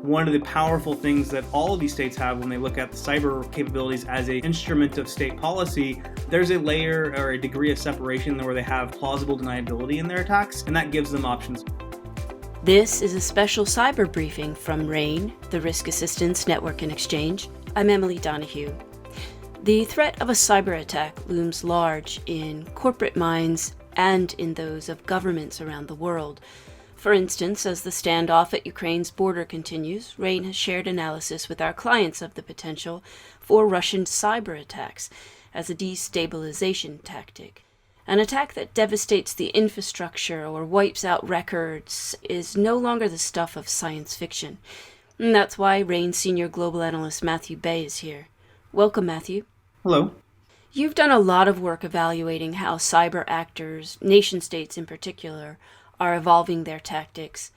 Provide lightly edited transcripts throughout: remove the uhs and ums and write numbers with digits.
one of the powerful things that all of these states have when they look at the cyber capabilities as an instrument of state policy, there's a layer or a degree of separation where they have plausible deniability in their attacks, and that gives them options. This is a special cyber briefing from RANE, the Risk Assistance Network and Exchange. I'm Emily Donahue. The threat of a cyber attack looms large in corporate minds and in those of governments around the world. For instance, as the standoff at Ukraine's border continues, RANE has shared analysis with our clients of the potential for Russian cyber attacks as a destabilization tactic. An attack that devastates the infrastructure or wipes out records is no longer the stuff of science fiction. And that's why RANE Senior Global Analyst Matthew Bay is here. Welcome, Matthew. Hello. You've done a lot of work evaluating how cyber actors, nation-states in particular, are evolving their tactics.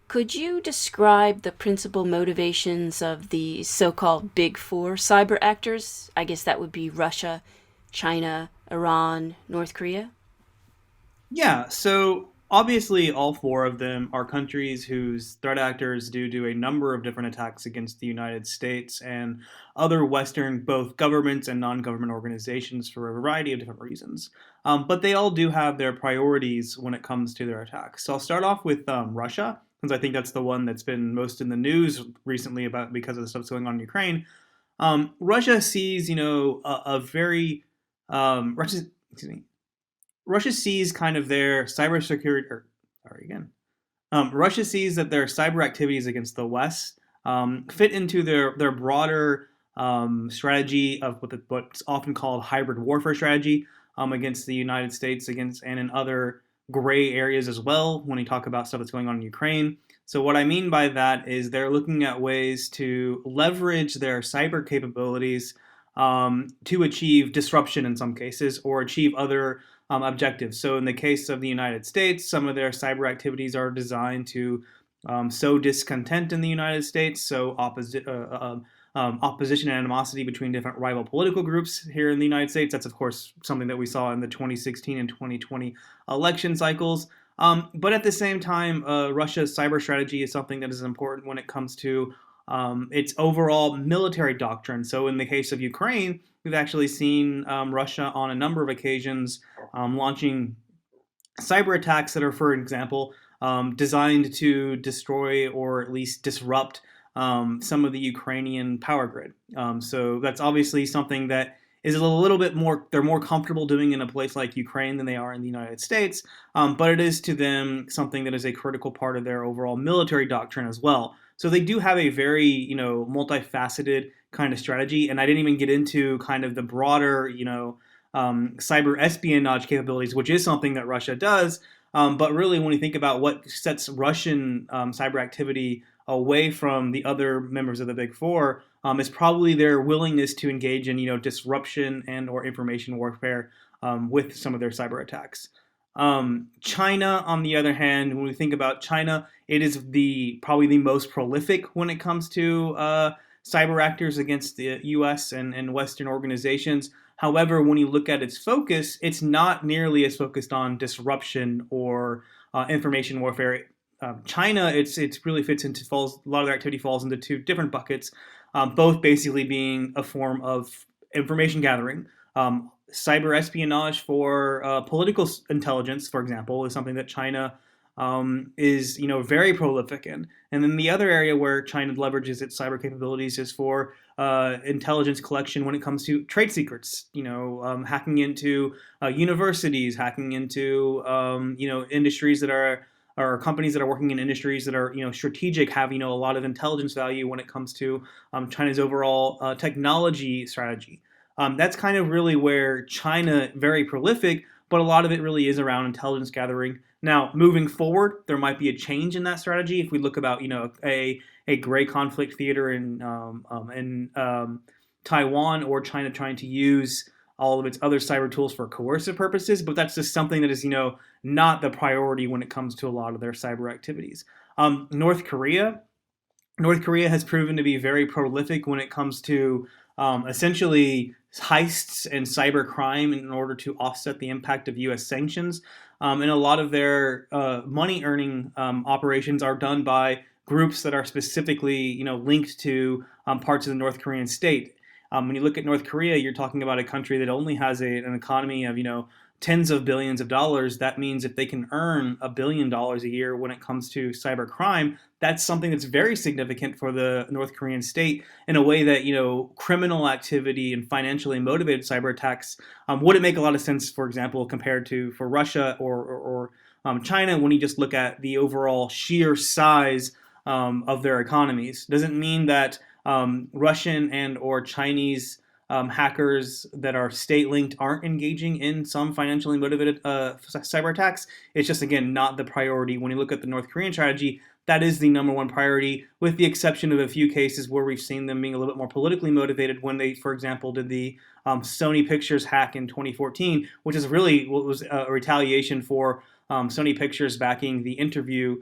Could you describe the principal motivations of the so-called Big Four cyber actors? I guess that would be Russia, China, Iran, North Korea? Yeah, so obviously all four of them are countries whose threat actors do a number of different attacks against the United States and other Western, both governments and non-government organizations for a variety of different reasons. But they all do have their priorities when it comes to their attacks. So I'll start off with Russia, since I think that's the one that's been most in the news recently because of the stuff that's going on in Ukraine. Russia sees, a very Russia sees kind of their cybersecurity. Russia sees that their cyber activities against the West fit into their broader strategy of what's often called hybrid warfare strategy against the United States, and in other gray areas as well when you talk about stuff that's going on in Ukraine. So what I mean by that is they're looking at ways to leverage their cyber capabilities to achieve disruption in some cases or achieve other objectives. So in the case of the United States, some of their cyber activities are designed to sow discontent in the United States, so opposition and animosity between different rival political groups here in the United States. That's, of course, something that we saw in the 2016 and 2020 election cycles. But at the same time, Russia's cyber strategy is something that is important when it comes to its overall military doctrine. So in the case of Ukraine, we've actually seen Russia on a number of occasions launching cyber attacks that are, for example, designed to destroy or at least disrupt some of the Ukrainian power grid. So that's obviously something that is a little bit more, they're more comfortable doing in a place like Ukraine than they are in the United States, but it is to them something that is a critical part of their overall military doctrine as well. So they do have a very, multifaceted kind of strategy, and I didn't even get into kind of the broader, cyber espionage capabilities, which is something that Russia does. But really, when you think about what sets Russian cyber activity away from the other members of the Big Four, is probably their willingness to engage in, disruption and or information warfare with some of their cyber attacks. China, on the other hand, when we think about China, it is probably the most prolific when it comes to cyber actors against the U.S. and Western organizations. However, when you look at its focus, it's not nearly as focused on disruption or information warfare. China, it really a lot of their activity falls into two different buckets, both basically being a form of information gathering. Cyber espionage for political intelligence, for example, is something that China is very prolific in. And then the other area where China leverages its cyber capabilities is for intelligence collection when it comes to trade secrets. Hacking into universities, hacking into industries that are or companies that are working in industries that are strategic, have a lot of intelligence value when it comes to China's overall technology strategy. That's kind of really where China very prolific, but a lot of it really is around intelligence gathering. Now, moving forward, there might be a change in that strategy if we look about a gray conflict theater in Taiwan, or China trying to use all of its other cyber tools for coercive purposes. But that's just something that is not the priority when it comes to a lot of their cyber activities. North Korea has proven to be very prolific when it comes to essentially heists and cyber crime in order to offset the impact of U.S. sanctions. And a lot of their money-earning operations are done by groups that are specifically, linked to parts of the North Korean state. When you look at North Korea, you're talking about a country that only has an economy of, tens of billions of dollars. That means if they can earn $1 billion a year when it comes to cyber crime, that's something that's very significant for the North Korean state in a way that, criminal activity and financially motivated cyber attacks wouldn't make a lot of sense, for example, compared to for Russia or China, when you just look at the overall sheer size of their economies. Doesn't mean that Russian and or Chinese hackers that are state linked aren't engaging in some financially motivated cyber attacks. It's just, again, not the priority. When you look at the North Korean strategy, that is the number one priority, with the exception of a few cases where we've seen them being a little bit more politically motivated when they, for example, did the Sony Pictures hack in 2014, which is really what was a retaliation for Sony Pictures backing the Interview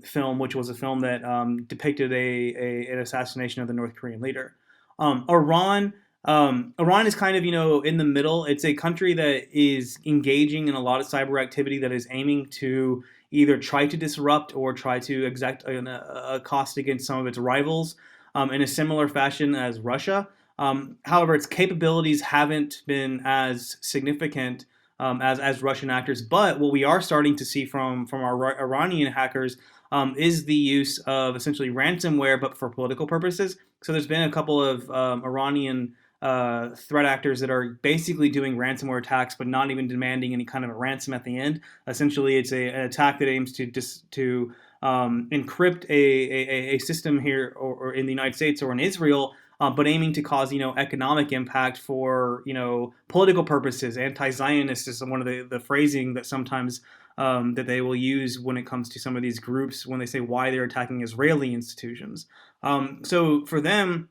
film, which was a film that depicted an assassination of the North Korean leader. Iran. Iran is kind of, in the middle. It's a country that is engaging in a lot of cyber activity that is aiming to either try to disrupt or try to exact a cost against some of its rivals in a similar fashion as Russia. However, its capabilities haven't been as significant as Russian actors. But what we are starting to see from our Iranian hackers is the use of essentially ransomware, but for political purposes. So there's been a couple of Iranian threat actors that are basically doing ransomware attacks, but not even demanding any kind of a ransom at the end. Essentially, it's an attack that aims to encrypt a system here or in the United States or in Israel, but aiming to cause, economic impact for, political purposes. Anti-Zionist is one of the phrasing that sometimes that they will use when it comes to some of these groups when they say why they're attacking Israeli institutions. So for them,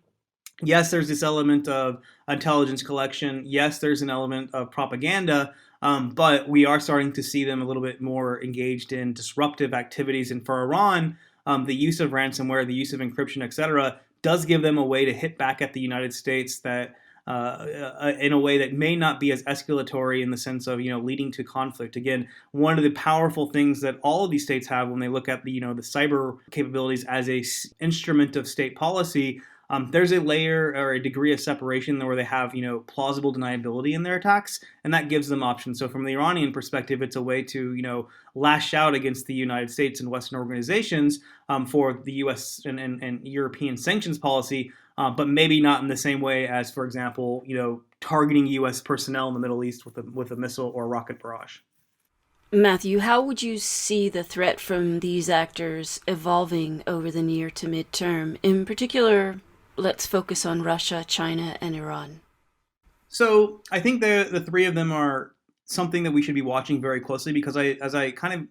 yes, there's this element of intelligence collection. Yes, there's an element of propaganda, but we are starting to see them a little bit more engaged in disruptive activities. And for Iran, the use of ransomware, the use of encryption, etc., does give them a way to hit back at the United States that in a way that may not be as escalatory in the sense of, leading to conflict. Again, one of the powerful things that all of these states have when they look at the cyber capabilities as a instrument of state policy, there's a layer or a degree of separation where they have, plausible deniability in their attacks, and that gives them options. So from the Iranian perspective, it's a way to, lash out against the United States and Western organizations for the U.S. and European sanctions policy, but maybe not in the same way as, for example, targeting U.S. personnel in the Middle East with a missile or rocket barrage. Matthew, how would you see the threat from these actors evolving over the near to midterm? In particular, let's focus on Russia, China, and Iran. So I think the three of them are something that we should be watching very closely because as I kind of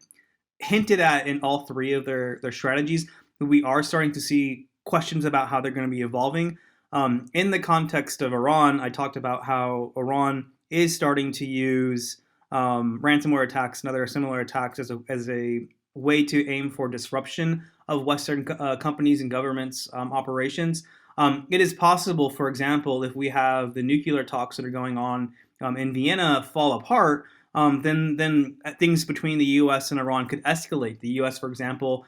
hinted at in all three of their strategies, we are starting to see questions about how they're going to be evolving. In the context of Iran, I talked about how Iran is starting to use ransomware attacks and other similar attacks as a way to aim for disruption of Western companies and governments' operations. It is possible, for example, if we have the nuclear talks that are going on in Vienna fall apart, then things between the U.S. and Iran could escalate. The U.S., for example,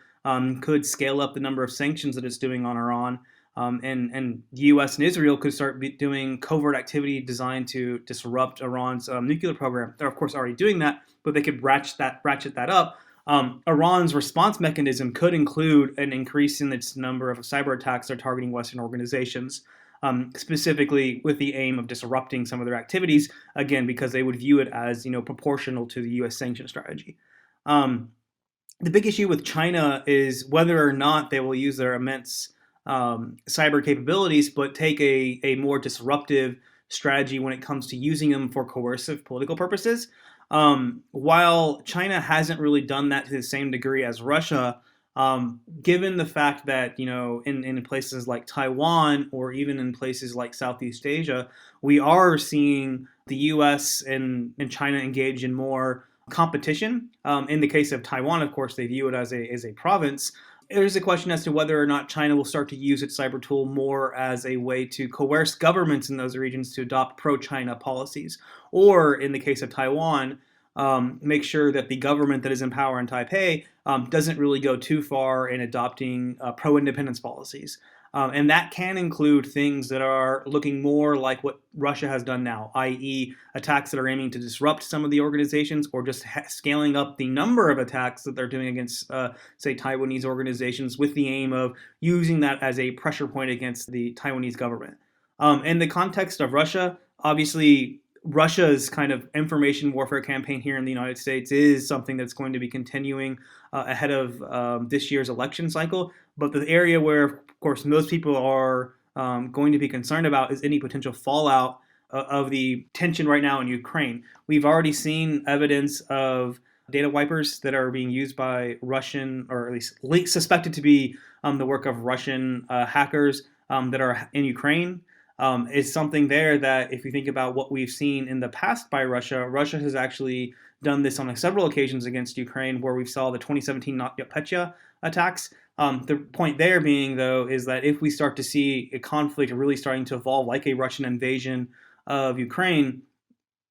could scale up the number of sanctions that it's doing on Iran, and the U.S. and Israel could start doing covert activity designed to disrupt Iran's nuclear program. They're, of course, already doing that, but they could ratchet that up. Iran's response mechanism could include an increase in its number of cyber attacks that are targeting Western organizations, specifically with the aim of disrupting some of their activities, again, because they would view it as proportional to the U.S. sanction strategy. The big issue with China is whether or not they will use their immense cyber capabilities, but take a more disruptive strategy when it comes to using them for coercive political purposes. While China hasn't really done that to the same degree as Russia, given the fact that, in places like Taiwan or even in places like Southeast Asia, we are seeing the U.S. and China engage in more competition. In the case of Taiwan, of course, they view it as a province. There's a question as to whether or not China will start to use its cyber tool more as a way to coerce governments in those regions to adopt pro-China policies. Or in the case of Taiwan, make sure that the government that is in power in Taipei doesn't really go too far in adopting pro-independence policies. And that can include things that are looking more like what Russia has done now, i.e. attacks that are aiming to disrupt some of the organizations, or just scaling up the number of attacks that they're doing against, say, Taiwanese organizations, with the aim of using that as a pressure point against the Taiwanese government. In the context of Russia, obviously, Russia's kind of information warfare campaign here in the United States is something that's going to be continuing ahead of this year's election cycle. But the area where, of course, most people are going to be concerned about is any potential fallout of the tension right now in Ukraine. We've already seen evidence of data wipers that are being used by Russian, or at least suspected to be the work of Russian hackers that are in Ukraine. Is something there that, if you think about what we've seen in the past by Russia, Russia has actually done this on several occasions against Ukraine, where we saw the 2017 NotPetya attacks. The point there being, though, is that if we start to see a conflict really starting to evolve like a Russian invasion of Ukraine,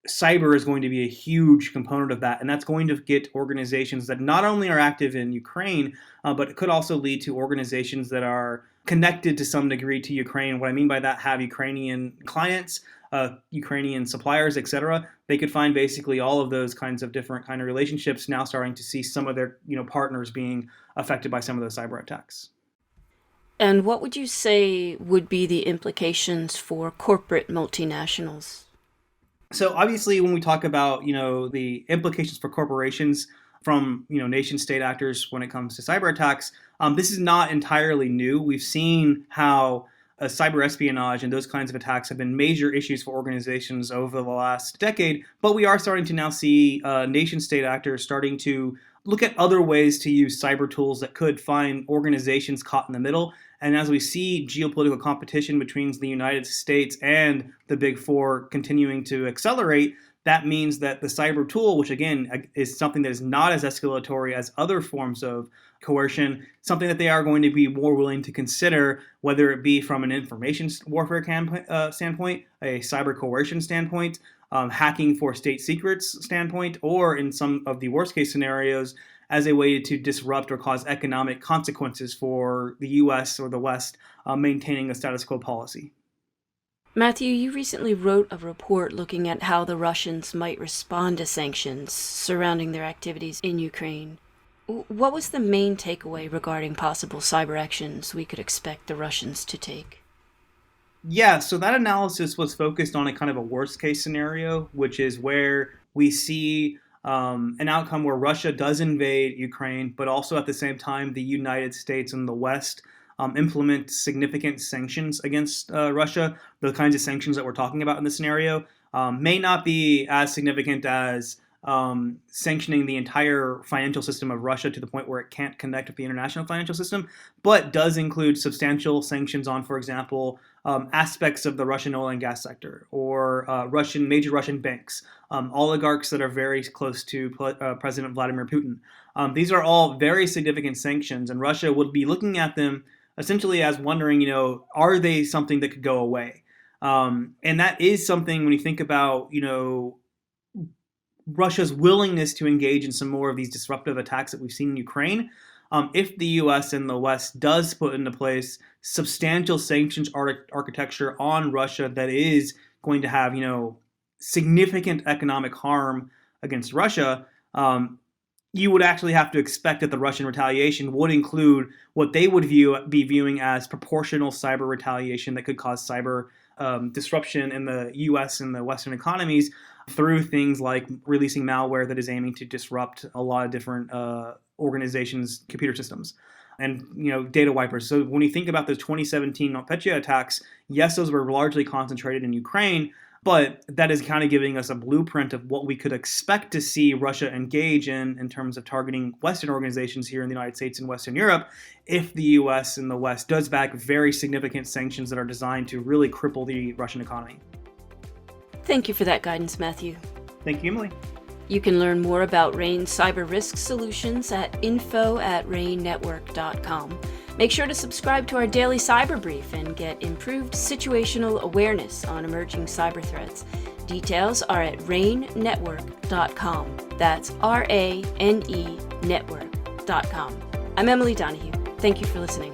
cyber is going to be a huge component of that, and that's going to get organizations that not only are active in Ukraine, but it could also lead to organizations that are connected to some degree to Ukraine. What I mean by that, have Ukrainian clients, Ukrainian suppliers, etc. They could find basically all of those kinds of different kind of relationships now starting to see some of their partners being affected by some of those cyber attacks. And what would you say would be the implications for corporate multinationals? So obviously, when we talk about the implications for corporations from nation state actors when it comes to cyber attacks, this is not entirely new. We've seen how cyber espionage and those kinds of attacks have been major issues for organizations over the last decade, but we are starting to now see nation state actors starting to look at other ways to use cyber tools that could find organizations caught in the middle. And as we see geopolitical competition between the United States and the Big Four continuing to accelerate, that means that the cyber tool, which again is something that is not as escalatory as other forms of coercion, something that they are going to be more willing to consider, whether it be from an information warfare standpoint, a cyber coercion standpoint, hacking for state secrets standpoint, or in some of the worst case scenarios, as a way to disrupt or cause economic consequences for the U.S. or the West maintaining a status quo policy. Matthew, you recently wrote a report looking at how the Russians might respond to sanctions surrounding their activities in Ukraine. What was the main takeaway regarding possible cyber actions we could expect the Russians to take? Yeah, so that analysis was focused on a kind of a worst case scenario, which is where we see an outcome where Russia does invade Ukraine, but also at the same time the United States and the West implement significant sanctions against Russia. The kinds of sanctions that we're talking about in this scenario may not be as significant as sanctioning the entire financial system of Russia to the point where it can't connect with the international financial system, but does include substantial sanctions on, for example, aspects of the Russian oil and gas sector, or major Russian banks, oligarchs that are very close to President Vladimir Putin. These are all very significant sanctions, and Russia would be looking at them essentially as wondering, are they something that could go away? And that is something when you think about, Russia's willingness to engage in some more of these disruptive attacks that we've seen in Ukraine. If the U.S. and the West does put into place substantial sanctions architecture on Russia that is going to have, significant economic harm against Russia, you would actually have to expect that the Russian retaliation would include what they would be viewing as proportional cyber retaliation that could cause cyber disruption in the U.S. and the Western economies through things like releasing malware that is aiming to disrupt a lot of different organizations' computer systems, and data wipers. So when you think about the 2017 NotPetya attacks, yes, those were largely concentrated in Ukraine, but that is kind of giving us a blueprint of what we could expect to see Russia engage in terms of targeting Western organizations here in the United States and Western Europe, if the U.S. and the West does back very significant sanctions that are designed to really cripple the Russian economy. Thank you for that guidance, Matthew. Thank you, Emily. You can learn more about RANE cyber risk solutions at info@ranenetwork.com. Make sure to subscribe to our daily cyber brief and get improved situational awareness on emerging cyber threats. Details are at ranenetwork.com. That's RANE network.com. I'm Emily Donahue. Thank you for listening.